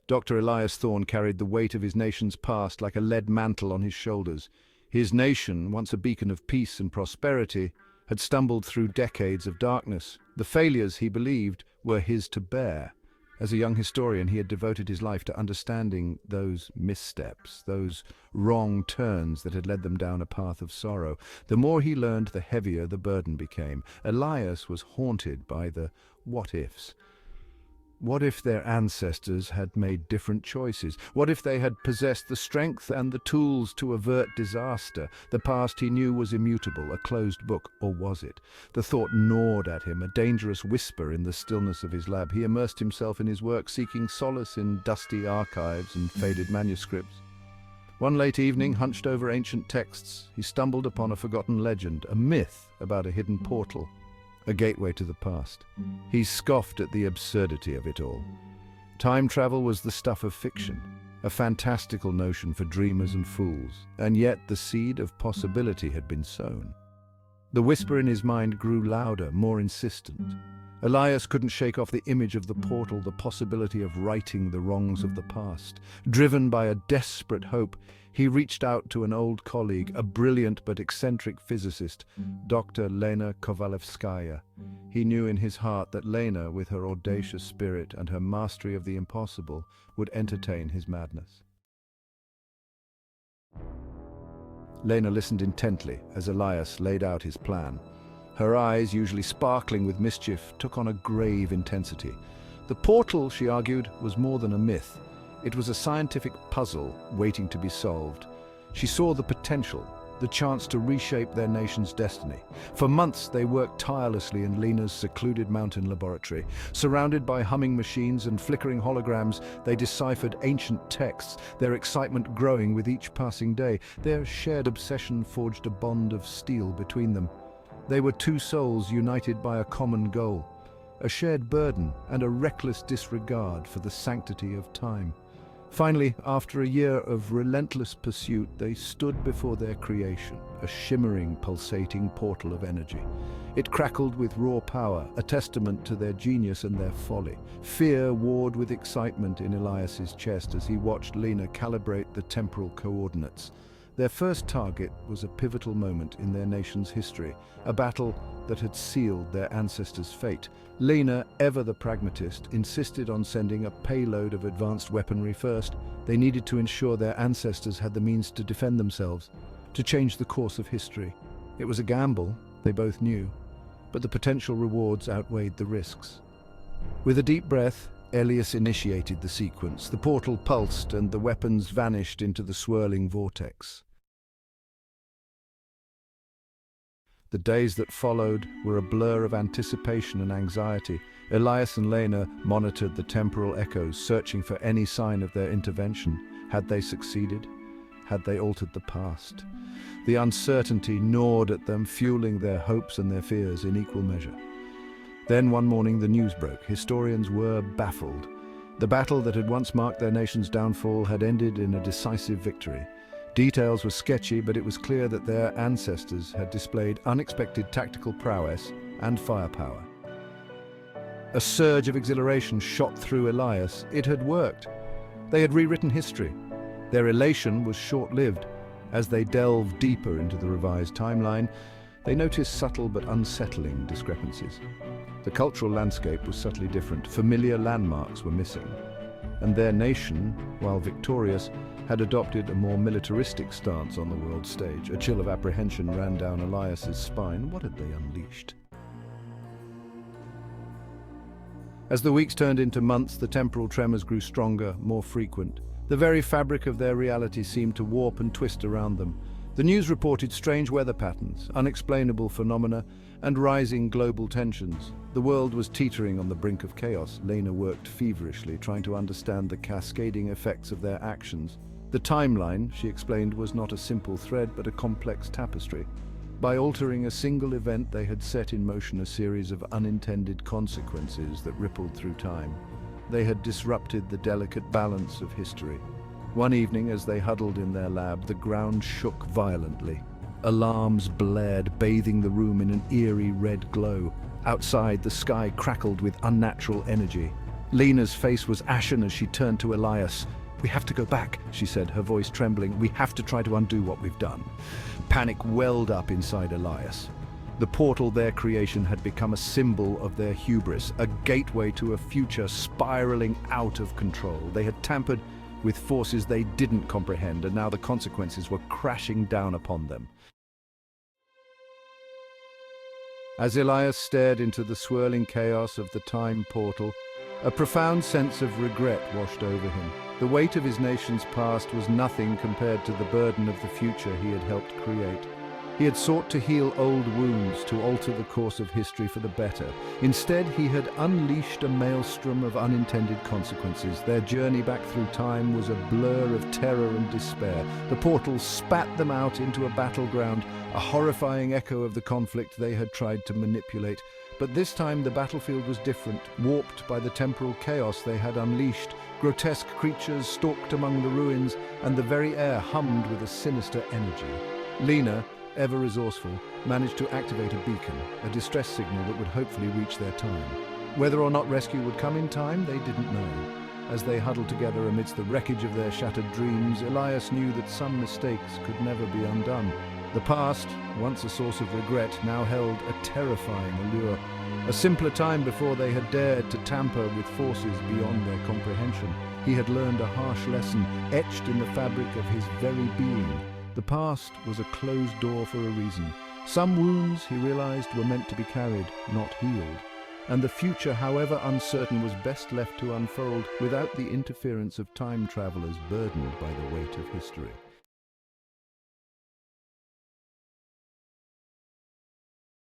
Dr. Elias Thorne carried the weight of his nation's past like a lead mantle on his shoulders. His nation, once a beacon of peace and prosperity, had stumbled through decades of darkness. The failures, he believed, were his to bear. As a young historian, he had devoted his life to understanding those missteps, those wrong turns that had led them down a path of sorrow. The more he learned, the heavier the burden became. Elias was haunted by the what-ifs. What if their ancestors had made different choices? What if they had possessed the strength and the tools to avert disaster? The past he knew was immutable, a closed book, or was it? The thought gnawed at him, a dangerous whisper in the stillness of his lab. He immersed himself in his work, seeking solace in dusty archives and faded manuscripts. One late evening, hunched over ancient texts, he stumbled upon a forgotten legend, a myth about a hidden portal, a gateway to the past. He scoffed at the absurdity of it all. Time travel was the stuff of fiction, a fantastical notion for dreamers and fools, and yet the seed of possibility had been sown. The whisper in his mind grew louder, more insistent. Elias couldn't shake off the image of the portal, the possibility of righting the wrongs of the past. Driven by a desperate hope, he reached out to an old colleague, a brilliant but eccentric physicist, Dr. Lena Kovalevskaya. He knew in his heart that Lena, with her audacious spirit and her mastery of the impossible, would entertain his madness. Lena listened intently as Elias laid out his plan. Her eyes, usually sparkling with mischief, took on a grave intensity. The portal, she argued, was more than a myth. It was a scientific puzzle waiting to be solved. She saw the potential, the chance to reshape their nation's destiny. For months they worked tirelessly in Lena's secluded mountain laboratory. Surrounded by humming machines and flickering holograms, they deciphered ancient texts, their excitement growing with each passing day. Their shared obsession forged a bond of steel between them. They were two souls united by a common goal, a shared burden and a reckless disregard for the sanctity of time. Finally, after a year of relentless pursuit, they stood before their creation, a shimmering, pulsating portal of energy. It crackled with raw power, a testament to their genius and their folly. Fear warred with excitement in Elias's chest as he watched Lena calibrate the temporal coordinates. Their first target was a pivotal moment in their nation's history, a battle that had sealed their ancestors' fate. Lena, ever the pragmatist, insisted on sending a payload of advanced weaponry first. They needed to ensure their ancestors had the means to defend themselves, to change the course of history. It was a gamble, they both knew, but the potential rewards outweighed the risks. With a deep breath, Elias initiated the sequence. The portal pulsed and the weapons vanished into the swirling vortex. The days that followed were a blur of anticipation and anxiety. Elias and Lena monitored the temporal echoes, searching for any sign of their intervention. Had they succeeded? Had they altered the past? The uncertainty gnawed at them, fueling their hopes and their fears in equal measure. Then one morning the news broke. Historians were baffled. The battle that had once marked their nation's downfall had ended in a decisive victory. Details were sketchy, but it was clear that their ancestors had displayed unexpected tactical prowess and firepower. A surge of exhilaration shot through Elias. It had worked. They had rewritten history. Their elation was short-lived. As they delved deeper into the revised timeline, they noticed subtle but unsettling discrepancies. The cultural landscape was subtly different. Familiar landmarks were missing. And their nation, while victorious, had adopted a more militaristic stance on the world stage. A chill of apprehension ran down Elias's spine. What had they unleashed? As the weeks turned into months, the temporal tremors grew stronger, more frequent. The very fabric of their reality seemed to warp and twist around them. The news reported strange weather patterns, unexplainable phenomena, and rising global tensions. The world was teetering on the brink of chaos. Lena worked feverishly, trying to understand the cascading effects of their actions. The timeline, she explained, was not a simple thread, but a complex tapestry. By altering a single event, they had set in motion a series of unintended consequences that rippled through time. They had disrupted the delicate balance of history. One evening, as they huddled in their lab, the ground shook violently. Alarms blared, bathing the room in an eerie red glow. Outside, the sky crackled with unnatural energy. Lena's face was ashen as she turned to Elias. "We have to go back," she said, her voice trembling. "We have to try to undo what we've done." Panic welled up inside Elias. The portal, their creation, had become a symbol of their hubris, a gateway to a future spiraling out of control. They had tampered with forces they didn't comprehend, and now the consequences were crashing down upon them. As Elias stared into the swirling chaos of the time portal, a profound sense of regret washed over him. The weight of his nation's past was nothing compared to the burden of the future he had helped create. He had sought to heal old wounds, to alter the course of history for the better. Instead, he had unleashed a maelstrom of unintended consequences. Their journey back through time was a blur of terror and despair. The portal spat them out into a battleground, a horrifying echo of the conflict they had tried to manipulate. But this time the battlefield was different, warped by the temporal chaos they had unleashed. Grotesque creatures stalked among the ruins, and the very air hummed with a sinister energy. Lena, ever resourceful, managed to activate a beacon, a distress signal that would hopefully reach their time. Whether or not rescue would come in time, they didn't know. As they huddled together amidst the wreckage of their shattered dreams, Elias knew that some mistakes could never be undone. The past, once a source of regret, now held a terrifying allure. A simpler time before they had dared to tamper with forces beyond their comprehension. He had learned a harsh lesson, etched in the fabric of his very being. The past was a closed door for a reason. Some wounds, he realized, were meant to be carried, not healed. And the future, however uncertain, was best left to unfold without the interference of time travelers burdened by the weight of history.